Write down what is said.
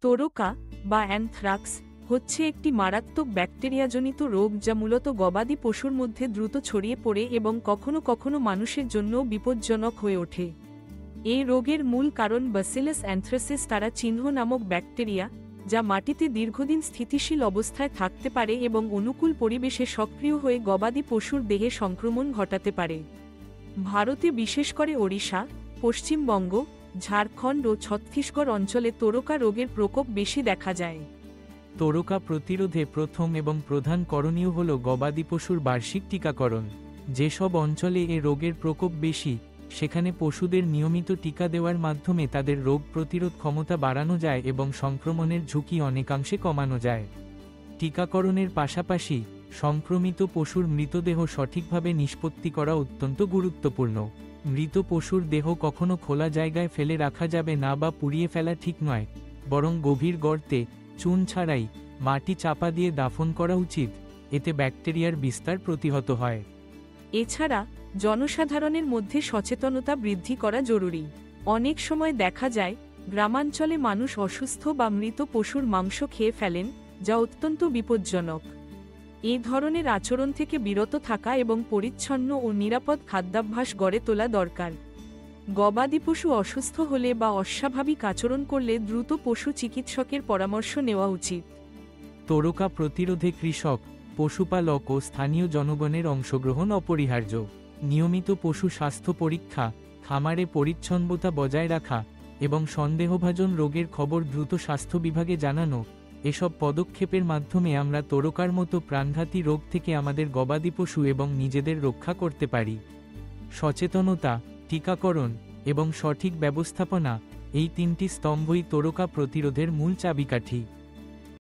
তোরকা বা অ্যানথ্রাক্স হচ্ছে একটি মারাত্মক ব্যাকটেরিয়াজনিত রোগ যা মূলত গবাদি পশুর মধ্যে দ্রুত ছড়িয়ে পড়ে এবং কখনো কখনো মানুষের জন্যও বিপজ্জনক হয়ে ওঠে। এই রোগের মূল কারণ ব্যাসিলাস অ্যানথ্রাসিস তারা চিহ্ন নামক ব্যাকটেরিয়া, যা মাটিতে দীর্ঘদিন স্থিতিশীল অবস্থায় থাকতে পারে এবং অনুকূল পরিবেশে সক্রিয় হয়ে গবাদি পশুর দেহে সংক্রমণ ঘটাতে পারে। ভারতে বিশেষ করে ওড়িশা, পশ্চিমবঙ্গ, ঝাড়খণ্ড ও ছত্তিশগড় অঞ্চলে তোরকা রোগের প্রকোপ বেশি দেখা যায়। তোরকা প্রতিরোধে প্রথম এবং প্রধান করণীয় হল গবাদি পশুর বার্ষিক টিকাকরণ। যেসব অঞ্চলে এ রোগের প্রকোপ বেশি, সেখানে পশুদের নিয়মিত টিকা দেওয়ার মাধ্যমে তাদের রোগ প্রতিরোধ ক্ষমতা বাড়ানো যায় এবং সংক্রমণের ঝুঁকি অনেকাংশে কমানো যায়। টিকাকরণের পাশাপাশি সংক্রমিত পশুর মৃতদেহ সঠিকভাবে নিষ্পত্তি করা অত্যন্ত গুরুত্বপূর্ণ। মৃত পশুর দেহ কখনো খোলা জায়গায় ফেলে রাখা যাবে না বা পুড়িয়ে ফেলা ঠিক নয়, বরং গভীর গর্তে চুন ছাড়াই মাটি চাপা দিয়ে দাফন করা উচিত। এতে ব্যাকটেরিয়ার বিস্তার প্রতিহত হয়। এছাড়া জনসাধারণের মধ্যে সচেতনতা বৃদ্ধি করা জরুরি। অনেক সময় দেখা যায় গ্রামাঞ্চলে মানুষ অসুস্থ বা মৃত পশুর মাংস খেয়ে ফেলেন, যা অত্যন্ত বিপজ্জনক। এই ধরনের আচরণ থেকে বিরত থাকা এবং পরিচ্ছন্ন ও নিরাপদ খাদ্যাভ্যাস গড়ে তোলা দরকার। গবাদি পশু অসুস্থ হলে বা অস্বাভাবিক আচরণ করলে দ্রুত পশু চিকিৎসকের পরামর্শ নেওয়া উচিত। তোরকা প্রতিরোধে কৃষক, পশুপালক ও স্থানীয় জনগণের অংশগ্রহণ অপরিহার্য। নিয়মিত পশু স্বাস্থ্য পরীক্ষা, খামারে পরিচ্ছন্নতা বজায় রাখা এবং সন্দেহভাজন রোগের খবর দ্রুত স্বাস্থ্য বিভাগে জানানো, এসব পদক্ষেপের মাধ্যমে আমরা তোরকার মতো প্রাণঘাতী রোগ থেকে আমাদের গবাদি পশু এবং নিজেদের রক্ষা করতে পারি। সচেতনতা, টিকাকরণ এবং সঠিক ব্যবস্থাপনা, এই তিনটি স্তম্ভই তোরকা প্রতিরোধের মূল চাবিকাঠি।